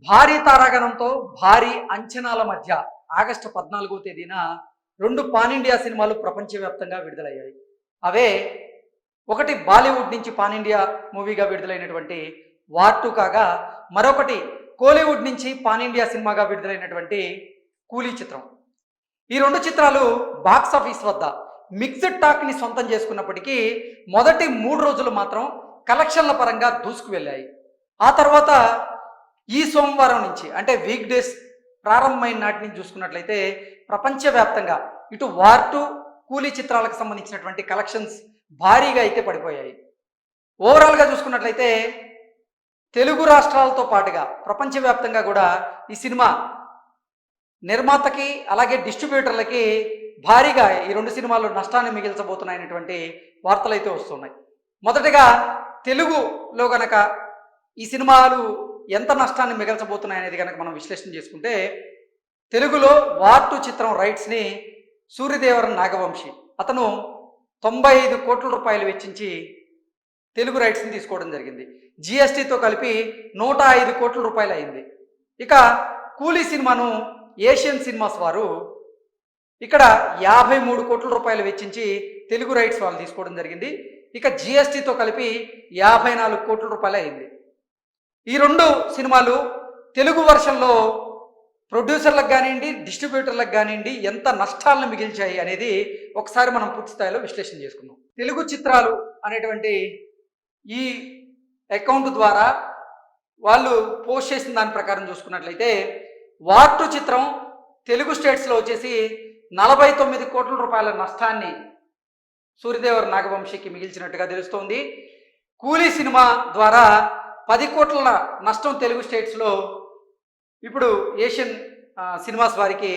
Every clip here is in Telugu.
భారీ తారాగణంతో భారీ అంచనాల మధ్య ఆగస్టు 14వ తేదీన 2 పాన్ ఇండియా సినిమాలు ప్రపంచవ్యాప్తంగా విడుదలయ్యాయి. అవే ఒకటి బాలీవుడ్ నుంచి పాన్ ఇండియా మూవీగా విడుదలైనటువంటి వార్ 2 కాగా, మరొకటి కోలీవుడ్ నుంచి పాన్ ఇండియా సినిమాగా విడుదలైనటువంటి కూలీ చిత్రం. ఈ 2 చిత్రాలు బాక్స్ ఆఫీస్ వద్ద మిక్స్డ్ టాక్ని సొంతం చేసుకున్నప్పటికీ మొదటి 3 రోజులు మాత్రం కలెక్షన్ల పరంగా దూసుకు వెళ్ళాయి. ఆ తర్వాత ఈ సోమవారం నుంచి అంటే వీక్ డేస్ ప్రారంభమైన నాటి నుంచి చూసుకున్నట్లయితే ప్రపంచవ్యాప్తంగా ఇటు వార్ 2 కూలీ చిత్రాలకు సంబంధించినటువంటి కలెక్షన్స్ భారీగా అయితే పడిపోయాయి. ఓవరాల్గా చూసుకున్నట్లయితే తెలుగు రాష్ట్రాలతో పాటుగా ప్రపంచవ్యాప్తంగా కూడా ఈ సినిమా నిర్మాతకి అలాగే డిస్ట్రిబ్యూటర్లకి భారీగా ఈ 2 సినిమాలు నష్టాన్ని మిగిల్చబోతున్నాయనేటువంటి వార్తలు అయితే వస్తున్నాయి. మొదటగా తెలుగులో గనక ఈ సినిమాలు ఎంత నష్టాన్ని మిగల్చబోతున్నాయి అనేది కనుక మనం విశ్లేషణ చేసుకుంటే, తెలుగులో వార్ 2 చిత్రం రైట్స్ని సూర్యదేవరన్ నాగవంశి అతను 95 కోట్ల రూపాయలు వెచ్చించి తెలుగు రైట్స్ని తీసుకోవడం జరిగింది. జిఎస్టీతో కలిపి 105 కోట్ల రూపాయలు అయింది. ఇక కూలీ సినిమాను ఏషియన్ సినిమాస్ వారు ఇక్కడ 53 కోట్ల రూపాయలు వెచ్చించి తెలుగు రైట్స్ వాళ్ళు తీసుకోవడం జరిగింది. ఇక జిఎస్టీతో కలిపి 54 కోట్ల రూపాయలు అయింది. ఈ 2 సినిమాలు తెలుగు వర్షన్లో ప్రొడ్యూసర్లకు కానివ్వండి, డిస్ట్రిబ్యూటర్లకు కానివ్వండి ఎంత నష్టాలను మిగిల్చాయి అనేది ఒకసారి మనం పూర్తి స్థాయిలో విశ్లేషణ చేసుకుందాం. తెలుగు చిత్రాలు అనేటువంటి ఈ అకౌంట్ ద్వారా వాళ్ళు పోస్ట్ చేసిన దాని ప్రకారం చూసుకున్నట్లయితే వార్ 2 చిత్రం తెలుగు స్టేట్స్లో వచ్చేసి 49 కోట్ల రూపాయల నష్టాన్ని సూర్యదేవర్ నాగవంశికి మిగిల్చినట్టుగా తెలుస్తోంది. కూలీ సినిమా ద్వారా 10 కోట్ల నష్టం తెలుగు స్టేట్స్లో ఇప్పుడు ఏషియన్ సినిమాస్ వారికి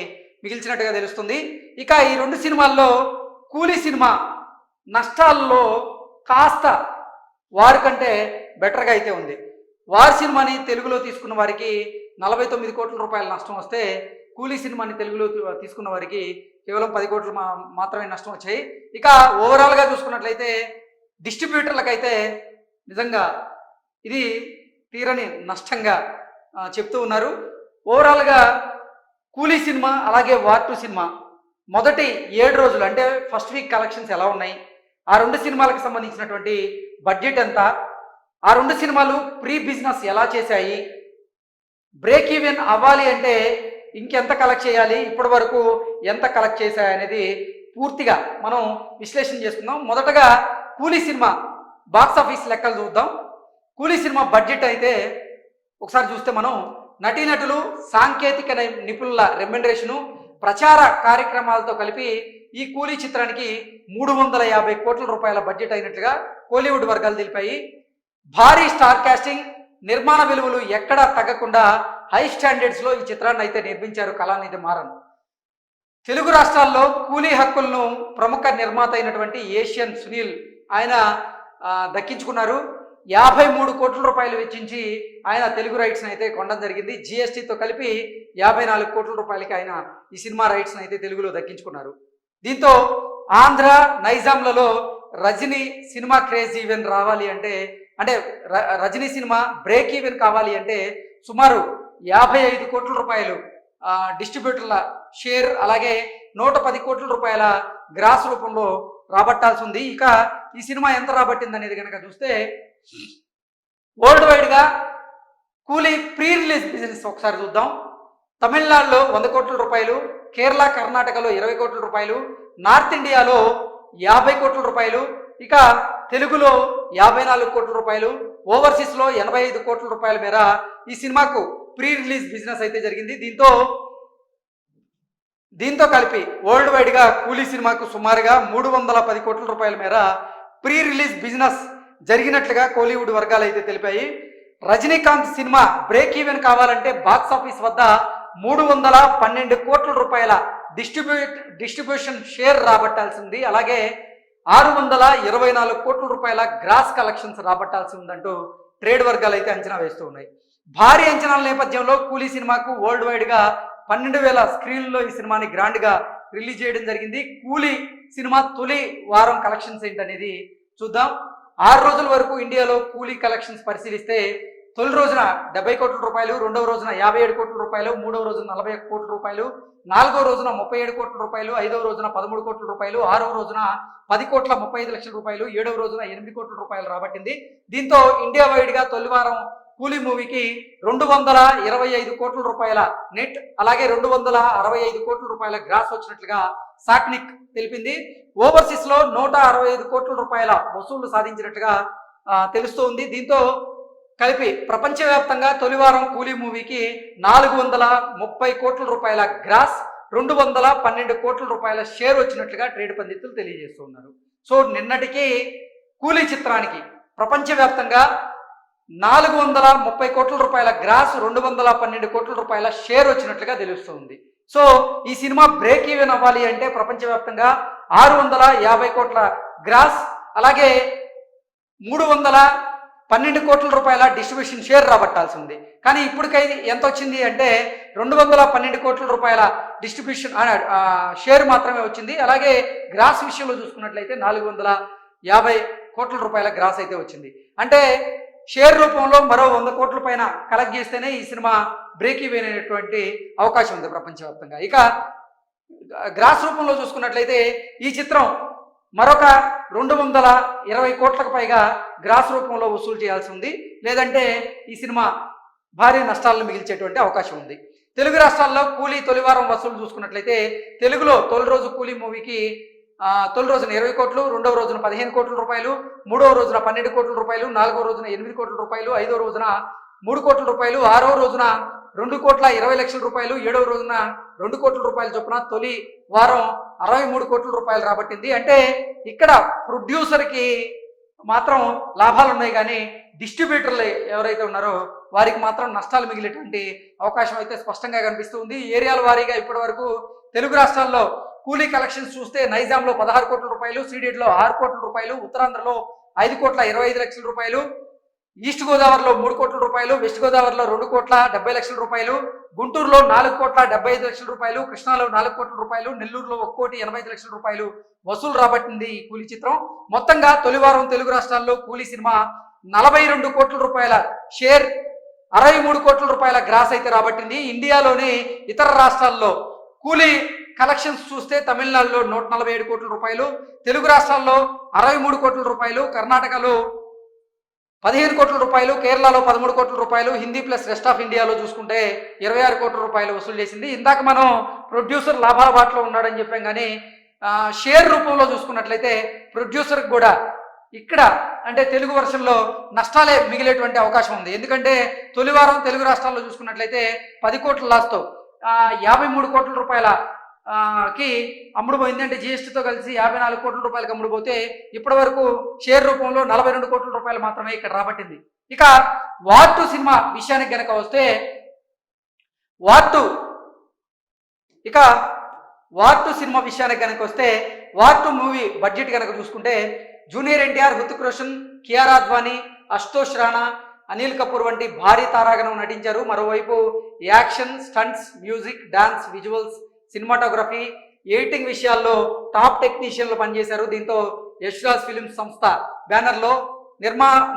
మిగిల్చినట్టుగా తెలుస్తుంది. ఇక ఈ 2 సినిమాల్లో కూలీ సినిమా నష్టాల్లో కాస్త వారి కంటే బెటర్గా అయితే ఉంది. వారి సినిమాని తెలుగులో తీసుకున్న వారికి 49 కోట్ల రూపాయల నష్టం వస్తే, కూలీ సినిమాని తెలుగులో తీసుకున్న వారికి కేవలం 10 కోట్లు మాత్రమే నష్టం వచ్చాయి. ఇక ఓవరాల్గా చూసుకున్నట్లయితే డిస్ట్రిబ్యూటర్లకైతే నిజంగా ఇది తీరని నష్టంగా చెప్తూ ఉన్నారు. ఓవరాల్గా కూలీ సినిమా అలాగే వార్ 2 సినిమా మొదటి 7 రోజులు అంటే ఫస్ట్ వీక్ కలెక్షన్స్ ఎలా ఉన్నాయి, ఆ 2 సినిమాలకు సంబంధించినటువంటి బడ్జెట్ ఎంత, ఆ 2 సినిమాలు ప్రీ బిజినెస్ ఎలా చేశాయి, బ్రేక్ ఈవెన్ అవ్వాలి అంటే ఇంకెంత కలెక్ట్ చేయాలి, ఇప్పటి వరకు ఎంత కలెక్ట్ చేశాయి అనేది పూర్తిగా మనం విశ్లేషణ చేసుకుందాం. మొదటగా కూలీ సినిమా బాక్స్ ఆఫీస్ లెక్కలు చూద్దాం. కూలీ సినిమా బడ్జెట్ అయితే ఒకసారి చూస్తే మనం నటీనటులు, సాంకేతిక నిపుణుల రెమ్యునరేషను, ప్రచార కార్యక్రమాలతో కలిపి ఈ కూలీ చిత్రానికి 350 కోట్ల రూపాయల బడ్జెట్ అయినట్లుగా కోలీవుడ్ వర్గాలు తెలిపాయి. భారీ స్టార్ కాస్టింగ్, నిర్మాణ విలువలు ఎక్కడా తగ్గకుండా హై స్టాండర్డ్స్లో ఈ చిత్రాన్ని అయితే నిర్మించారు కళానిధి మారన్. తెలుగు రాష్ట్రాల్లో కూలీ హక్కులను ప్రముఖ నిర్మాత అయినటువంటి ఏషియన్ సునీల్ ఆయన దక్కించుకున్నారు. 53 కోట్ల రూపాయలు వెచ్చించి ఆయన తెలుగు రైట్స్ని అయితే కొనడం జరిగింది. జిఎస్టీతో కలిపి 54 కోట్ల రూపాయలకి ఆయన ఈ సినిమా రైట్స్ని అయితే తెలుగులో దక్కించుకున్నారు. దీంతో ఆంధ్ర, నైజాంలలో రజనీ సినిమా క్రేజ్ ఈవెన్ రావాలి అంటే రజనీ సినిమా బ్రేక్ ఈవెన్ కావాలి అంటే సుమారు 55 కోట్ల రూపాయలు డిస్ట్రిబ్యూటర్ల షేర్, అలాగే 110 కోట్ల రూపాయల గ్రాస్ రూపంలో రాబట్టాల్సి ఉంది. ఇక ఈ సినిమా ఎంత రాబట్టింది అనేది కనుక చూస్తే వరల్డ్ వైడ్గా కూలీ ప్రీ రిలీజ్ బిజినెస్ ఒకసారి చూద్దాం. తమిళనాడులో 100 కోట్ల రూపాయలు, కేరళ, కర్ణాటకలో 20 కోట్ల రూపాయలు, నార్త్ ఇండియాలో 50 కోట్ల రూపాయలు, ఇక తెలుగులో 54 కోట్ల రూపాయలు, ఓవర్సీస్లో 85 కోట్ల రూపాయల మేర ఈ సినిమాకు ప్రీ రిలీజ్ బిజినెస్ అయితే జరిగింది. దీంతో కలిపి వరల్డ్ వైడ్గా కూలీ సినిమాకు సుమారుగా 310 కోట్ల రూపాయల మేర ప్రీ రిలీజ్ బిజినెస్ జరిగినట్లుగా కోలీవుడ్ వర్గాలు అయితే తెలిపాయి. రజనీకాంత్ సినిమా బ్రేక్ ఈవెన్ కావాలంటే బాక్స్ ఆఫీస్ వద్ద 312 కోట్ల రూపాయల డిస్ట్రిబ్యూషన్ షేర్ రాబట్టాల్సింది, అలాగే 624 కోట్ల రూపాయల గ్రాస్ కలెక్షన్స్ రాబట్టాల్సి ఉందంటూ ట్రేడ్ వర్గాలు అయితే అంచనా వేస్తూ ఉన్నాయి. భారీ అంచనాల నేపథ్యంలో కూలీ సినిమాకు వరల్డ్ వైడ్గా 12,000 స్క్రీన్లో ఈ సినిమాని గ్రాండ్గా రిలీజ్ చేయడం జరిగింది. కూలీ సినిమా తొలి వారం కలెక్షన్స్ ఏంటనేది చూద్దాం. 6 రోజుల వరకు ఇండియాలో కూలీ కలెక్షన్స్ పరిశీలిస్తే తొలి రోజున 70 కోట్ల రూపాయలు, రెండవ రోజున 57 కోట్ల రూపాయలు, మూడవ రోజున 41 కోట్ల రూపాయలు, నాలుగో రోజున 37 కోట్ల రూపాయలు, ఐదవ రోజున 13 కోట్ల రూపాయలు, ఆరవ రోజున 10 కోట్ల 35 లక్షల రూపాయలు, ఏడవ రోజున 8 కోట్ల రూపాయలు రాబట్టింది. దీంతో ఇండియా వైడ్ గా తొలి వారం కూలీ మూవీకి 225 కోట్ల రూపాయల నెట్, అలాగే 265 కోట్ల రూపాయల గ్రాస్ వచ్చినట్లుగా సాక్నిక్ తెలిపింది. ఓవర్సీస్ లో 165 కోట్ల రూపాయల వసూళ్లు సాధించినట్టుగా తెలుస్తోంది. దీంతో కలిపి ప్రపంచవ్యాప్తంగా తొలివారం కూలీ మూవీకి 430 కోట్ల రూపాయల గ్రాస్, 212 కోట్ల రూపాయల షేర్ వచ్చినట్లుగా ట్రేడ్ పండితులు తెలియజేస్తున్నారు. సో నిన్నటికి కూలీ చిత్రానికి ప్రపంచవ్యాప్తంగా 430 కోట్ల రూపాయల గ్రాస్, 212 కోట్ల రూపాయల షేర్ వచ్చినట్లుగా తెలుస్తుంది. సో ఈ సినిమా బ్రేక్ ఈవెన్ అవ్వాలి అంటే ప్రపంచవ్యాప్తంగా 650 కోట్ల గ్రాస్, అలాగే 312 కోట్ల రూపాయల డిస్ట్రిబ్యూషన్ షేర్ రాబట్టాల్సి ఉంది. కానీ ఇప్పటికైతే ఎంత వచ్చింది అంటే 212 కోట్ల రూపాయల డిస్ట్రిబ్యూషన్ షేర్ మాత్రమే వచ్చింది. అలాగే గ్రాస్ విషయంలో చూసుకున్నట్లయితే 450 కోట్ల రూపాయల గ్రాస్ అయితే వచ్చింది. అంటే షేర్ రూపంలో మరో 100 కోట్ల పైన కలెక్ట్ చేస్తేనే ఈ సినిమా బ్రేక్ ఈవెన్ అయినటువంటి అవకాశం ఉంది ప్రపంచవ్యాప్తంగా. ఇక గ్రాస్ రూపంలో చూసుకున్నట్లయితే ఈ చిత్రం మరొక 220 కోట్లకు పైగా గ్రాస్ రూపంలో వసూలు చేయాల్సి ఉంది. లేదంటే ఈ సినిమా భారీ నష్టాలను మిగిల్చేటువంటి అవకాశం ఉంది. తెలుగు రాష్ట్రాల్లో కూలీ తొలివారం వసూలు చూసుకున్నట్లయితే తెలుగులో తొలి రోజు కూలీ మూవీకి తొలి రోజున 20 కోట్లు, రెండవ రోజున 15 కోట్ల రూపాయలు, మూడవ రోజున 12 కోట్ల రూపాయలు, నాలుగో రోజున 8 కోట్ల రూపాయలు, ఐదవ రోజున 3 కోట్ల రూపాయలు, ఆరవ రోజున 2 కోట్ల 20 లక్షల రూపాయలు, ఏడవ రోజున 2 కోట్ల రూపాయల చొప్పున తొలి వారం 63 కోట్ల రూపాయలు రాబట్టింది. అంటే ఇక్కడ ప్రొడ్యూసర్కి మాత్రం లాభాలు ఉన్నాయి, కానీ డిస్ట్రిబ్యూటర్లు ఎవరైతే ఉన్నారో వారికి మాత్రం నష్టాలు మిగిలేటువంటి అవకాశం అయితే స్పష్టంగా కనిపిస్తుంది. ఏరియాల వారీగా ఇప్పటి వరకు తెలుగు రాష్ట్రాల్లో కూలీ కలెక్షన్స్ చూస్తే నైజాంలో 16 కోట్ల రూపాయలు, సీడెడ్లో 6 కోట్ల రూపాయలు, ఉత్తరాంధ్రలో 5 కోట్ల 25 లక్షల రూపాయలు, ఈస్ట్ గోదావరిలో 3 కోట్ల రూపాయలు, వెస్ట్ గోదావరిలో 2 కోట్ల 70 లక్షల రూపాయలు, గుంటూరులో 4 కోట్ల 75 లక్షల రూపాయలు, కృష్ణాలో 4 కోట్ల రూపాయలు, నెల్లూరులో 1 కోటి 85 లక్షల రూపాయలు వసూలు రాబట్టింది ఈ కూలీ చిత్రం. మొత్తంగా తొలివారం తెలుగు రాష్ట్రాల్లో కూలీ సినిమా 42 కోట్ల రూపాయల షేర్, 63 కోట్ల రూపాయల గ్రాస్ అయితే రాబట్టింది. ఇండియాలోని ఇతర రాష్ట్రాల్లో కూలీ కలెక్షన్స్ చూస్తే తమిళనాడులో 147 కోట్ల రూపాయలు, తెలుగు రాష్ట్రాల్లో 63 కోట్ల రూపాయలు, కర్ణాటకలో 15 కోట్ల రూపాయలు, కేరళలో 13 కోట్ల రూపాయలు, హిందీ ప్లస్ రెస్ట్ ఆఫ్ ఇండియాలో చూసుకుంటే 26 కోట్ల రూపాయలు వసూలు చేసింది. ఇందాక మనం ప్రొడ్యూసర్ లాభాల బాటలో ఉన్నాడని చెప్పాం, కానీ షేర్ రూపంలో చూసుకున్నట్లయితే ప్రొడ్యూసర్కి కూడా ఇక్కడ అంటే తెలుగు వర్షన్లో నష్టాలే మిగిలేటువంటి అవకాశం ఉంది. ఎందుకంటే తొలివారం తెలుగు రాష్ట్రాల్లో చూసుకున్నట్లయితే 10 కోట్ల లాస్తో 53 కోట్ల రూపాయల కి అమ్ముడుపోయింది. అంటే జిఎస్టీతో కలిసి 54 కోట్ల రూపాయలకి అమ్ముడుపోతే ఇప్పటి వరకు షేర్ రూపంలో 42 కోట్ల రూపాయలు మాత్రమే ఇక్కడ రాబట్టింది. ఇక వార్ 2 సినిమా విషయానికి గనక వస్తే వార్ 2 సినిమా విషయానికి గనక వస్తే వార్ 2 మూవీ బడ్జెట్ గనక చూసుకుంటే జూనియర్ ఎన్టీఆర్, హృతిక్ రోషన్, కియారా అద్వానీ, అశుతోష్ రాణా, అనిల్ కపూర్ వంటి భారీ తారాగణం నటించారు. మరోవైపు action, stunts, music, dance, visuals, cinematography, editing విషయాల్లో టాప్ టెక్నీషియన్లు పనిచేశారు. దీంతో యశ్రాజ్ ఫిల్మ్స్ సంస్థ బ్యానర్లో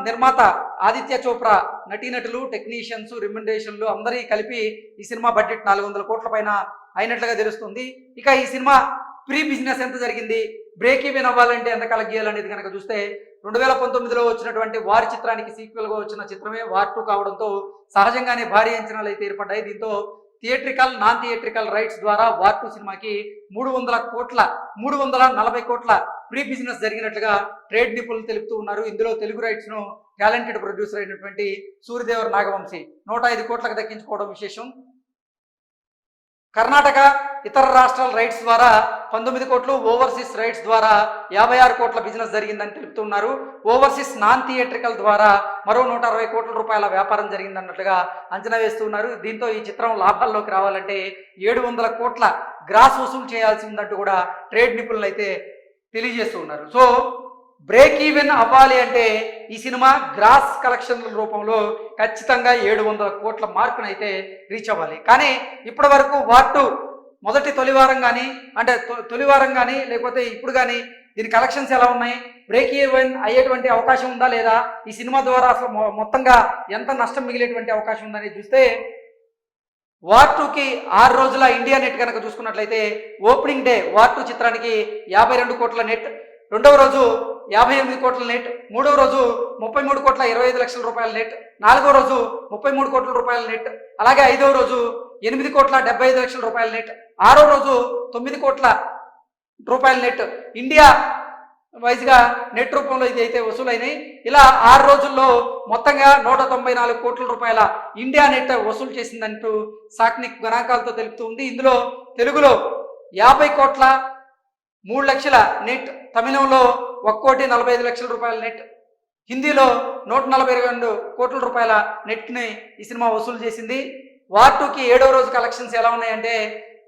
నిర్మాత ఆదిత్య చోప్రా, నటీనటులు, టెక్నీషియన్స్, రెమ్యునరేషన్లు అందరి కలిపి ఈ సినిమా బడ్జెట్ 400 కోట్ల పైన అయినట్లుగా తెలుస్తుంది. ఇక ఈ సినిమా ప్రీ బిజినెస్ ఎంత జరిగింది, బ్రేక్ ఈవెన్ అవ్వాలంటే ఎంత కలెక్ట్ చేయాలనేది కనుక చూస్తే 2019లో వచ్చినటువంటి వారి చిత్రానికి సీక్వెల్గా వచ్చిన చిత్రమే వార్ 2 కావడంతో సహజంగానే భారీ అంచనాలు అయితే ఏర్పడ్డాయి. దీంతో థియేట్రికల్, నాన్ థియేట్రికల్ రైట్స్ ద్వారా వార్ 2 సినిమాకి 340 కోట్ల ప్రీ బిజినెస్ జరిగినట్లుగా ట్రేడ్ నిపుణులు తెలుపుతూ ఉన్నారు. ఇందులో తెలుగు రైట్స్ ను టాలెంటెడ్ ప్రొడ్యూసర్ అయినటువంటి సూర్యదేవర్ నాగవంశీ 105 కోట్లకు దక్కించుకోవడం విశేషం. కర్ణాటక, ఇతర రాష్ట్రాల రైట్స్ ద్వారా 19 కోట్లు, ఓవర్సీస్ రైట్స్ ద్వారా 56 కోట్ల బిజినెస్ జరిగిందని తెలుపుతున్నారు. ఓవర్సీస్ నాన్ థియేట్రికల్ ద్వారా మరో 160 కోట్ల రూపాయల వ్యాపారం జరిగిందన్నట్లుగా అంచనా వేస్తున్నారు. దీంతో ఈ చిత్రం లాభాల్లోకి రావాలంటే 700 కోట్ల గ్రాస్ వసూలు చేయాల్సి ఉందంటూ కూడా ట్రేడ్ నిపుణులు అయితే తెలియజేస్తూ ఉన్నారు. సో బ్రేక్ ఈవెన్ అవ్వాలి అంటే ఈ సినిమా గ్రాస్ కలెక్షన్ల రూపంలో ఖచ్చితంగా 700 కోట్ల మార్కును అయితే రీచ్ అవ్వాలి. కానీ ఇప్పటి వరకు వార్ 2 తొలివారం కానీ లేకపోతే ఇప్పుడు కానీ దీని కలెక్షన్స్ ఎలా ఉన్నాయి, బ్రేక్ ఈవెన్ అయ్యేటువంటి అవకాశం ఉందా లేదా, ఈ సినిమా ద్వారా అసలు మొత్తంగా ఎంత నష్టం మిగిలేటువంటి అవకాశం ఉందని చూస్తే వార్ 2కి 6 రోజుల ఇండియా నెట్ కనుక చూసుకున్నట్లయితే ఓపెనింగ్ డే వార్ 2 చిత్రానికి 52 కోట్ల నెట్, రెండవ రోజు 58 కోట్ల నెట్, మూడవ రోజు 33 కోట్ల 25 లక్షల రూపాయల నెట్, నాలుగవ రోజు 33 కోట్ల రూపాయల నెట్, అలాగే ఐదవ రోజు 8 కోట్ల 75 లక్షల రూపాయల నెట్, ఆరో రోజు 9 కోట్ల రూపాయల నెట్ ఇండియా వైజ్గా నెట్ రూపంలో ఇది అయితే వసూలైనాయి. ఇలా 6 రోజుల్లో మొత్తంగా 194 కోట్ల రూపాయల ఇండియా నెట్ వసూలు చేసిందంటూ సాక్నిక్ గణాంకాలతో తెలుపుతుంది. ఇందులో తెలుగులో 50 కోట్ల 3 లక్షల నెట్, తమిళంలో 1,45 లక్షల రూపాయల నెట్, హిందీలో 142 కోట్ల రూపాయల నెట్ని ఈ సినిమా వసూలు చేసింది. వార్ 2కి 7వ రోజు కలెక్షన్స్ ఎలా ఉన్నాయంటే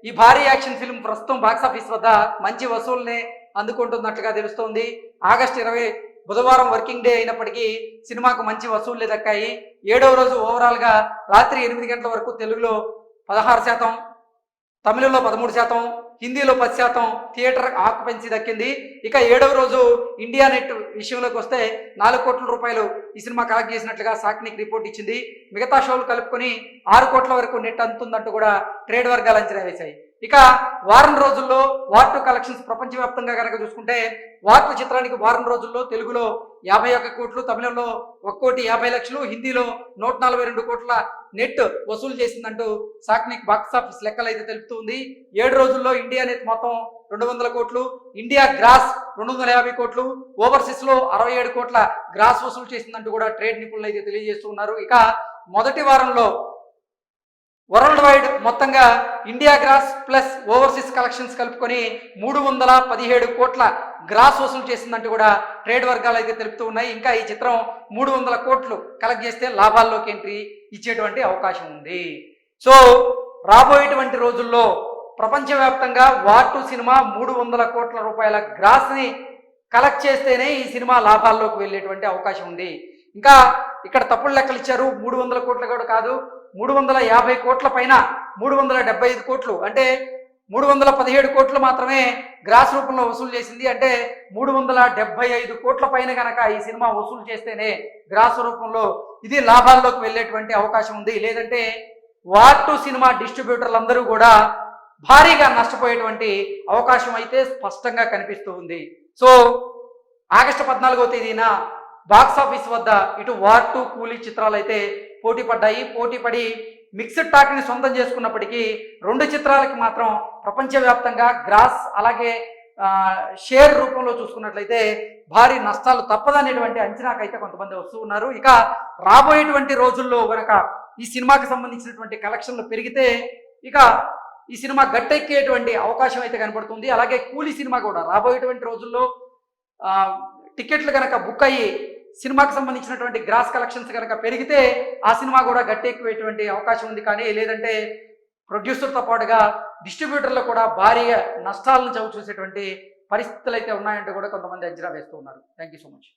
ఈ భారీ యాక్షన్ ఫిల్మ్ ప్రస్తుతం బాక్సాఫీస్ వద్ద మంచి వసూలుని అందుకుంటున్నట్లుగా తెలుస్తోంది. ఆగస్టు 20 బుధవారం వర్కింగ్ డే అయినప్పటికీ సినిమాకు మంచి వసూళ్లే దక్కాయి. 7వ రోజు ఓవరాల్గా రాత్రి 8 గంటల వరకు తెలుగులో 16%, తమిళంలో 13%, హిందీలో 10% థియేటర్ ఆక్యుపెన్సీ దక్కింది. ఇక 7వ రోజు ఇండియా నెట్ విషయంలోకి వస్తే 4 కోట్ల రూపాయలు ఈ సినిమా కలెక్ట్ చేసినట్లుగా సాక్నిక్ రిపోర్ట్ ఇచ్చింది. మిగతా షోలు కలుపుకొని 6 కోట్ల వరకు నెట్ అందుతుందంటూ కూడా ట్రేడ్ వర్గాలు అంచనా వేశాయి. ఇక వారం రోజుల్లో వార్ 2 కలెక్షన్స్ ప్రపంచవ్యాప్తంగా కనుక చూసుకుంటే వార్ 2 చిత్రానికి వారం రోజుల్లో తెలుగులో 51 కోట్లు, తమిళంలో 1,50,00,000, హిందీలో 142 కోట్ల నెట్ వసూలు చేసిందంటూ సాక్నిక్ బాక్సాఫీస్ లెక్కలు అయితే తెలుపుతుంది. 7 రోజుల్లో ఇండియా నెట్ మొత్తం 200 కోట్లు, ఇండియా గ్రాస్ 250 కోట్లు, ఓవర్సీస్ లో 67 కోట్ల గ్రాస్ వసూలు చేసిందంటూ కూడా ట్రేడ్ నిపుణులు అయితే తెలియజేస్తూ ఉన్నారు. ఇక మొదటి వారంలో వరల్డ్ వైడ్ మొత్తంగా India gross plus overseas collections కలుపుకొని 317 కోట్ల గ్రాస్ వసూలు చేసిందంటూ కూడా ట్రేడ్ వర్గాలు అయితే తెలుపుతూ ఉన్నాయి. ఇంకా ఈ చిత్రం 300 కోట్లు కలెక్ట్ చేస్తే లాభాల్లోకి ఎంట్రీ ఇచ్చేటువంటి అవకాశం ఉంది. సో రాబోయేటువంటి రోజుల్లో ప్రపంచవ్యాప్తంగా వార్ 2 సినిమా 300 కోట్ల రూపాయల గ్రాస్ని కలెక్ట్ చేస్తేనే ఈ సినిమా లాభాల్లోకి వెళ్ళేటువంటి అవకాశం ఉంది. ఇంకా ఇక్కడ తప్పుడు లెక్కలు ఇచ్చారు, 300 కోట్లు కూడా కాదు, 350 కోట్ల పైన 375 కోట్లు అంటే 317 కోట్లు మాత్రమే గ్రాస్ రూపంలో వసూలు చేసింది. అంటే 375 కోట్ల పైన కనుక ఈ సినిమా వసూలు చేస్తేనే గ్రాస్ రూపంలో ఇది లాభాల్లోకి వెళ్ళేటువంటి అవకాశం ఉంది. లేదంటే వార్ 2 సినిమా డిస్ట్రిబ్యూటర్లు అందరూ కూడా భారీగా నష్టపోయేటువంటి అవకాశం అయితే స్పష్టంగా కనిపిస్తూ ఉంది. సో ఆగస్టు 14వ తేదీన బాక్సాఫీస్ వద్ద ఇటు వార్ 2, కూలీ చిత్రాలు అయితే పోటీ పడ్డాయి. పోటీ పడి మిక్స్డ్ టాక్ని సొంతం చేసుకున్నప్పటికీ 2 చిత్రాలకి మాత్రం ప్రపంచవ్యాప్తంగా గ్రాస్ అలాగే షేర్ రూపంలో చూసుకున్నట్లయితే భారీ నష్టాలు తప్పదనేటువంటి అంచనాకైతే కొంతమంది వస్తూ ఉన్నారు. ఇక రాబోయేటువంటి రోజుల్లో కనుక ఈ సినిమాకి సంబంధించినటువంటి కలెక్షన్లు పెరిగితే ఇక ఈ సినిమా గట్టెక్కేటువంటి అవకాశం అయితే కనపడుతుంది. అలాగే కూలీ సినిమా కూడా రాబోయేటువంటి రోజుల్లో టికెట్లు కనుక బుక్ అయ్యి సినిమాకి సంబంధించినటువంటి గ్రాస్ కలెక్షన్స్ కనుక పెరిగితే ఆ సినిమా కూడా గట్టెక్కేటువంటి అవకాశం ఉంది. కానీ లేదంటే ప్రొడ్యూసర్తో పాటుగా డిస్ట్రిబ్యూటర్లు కూడా భారీగా నష్టాలను చవి చూసేటువంటి పరిస్థితులు అయితే ఉన్నాయంటూ కూడా కొంతమంది అంచనా వేస్తూ ఉన్నారు. Thank you so much.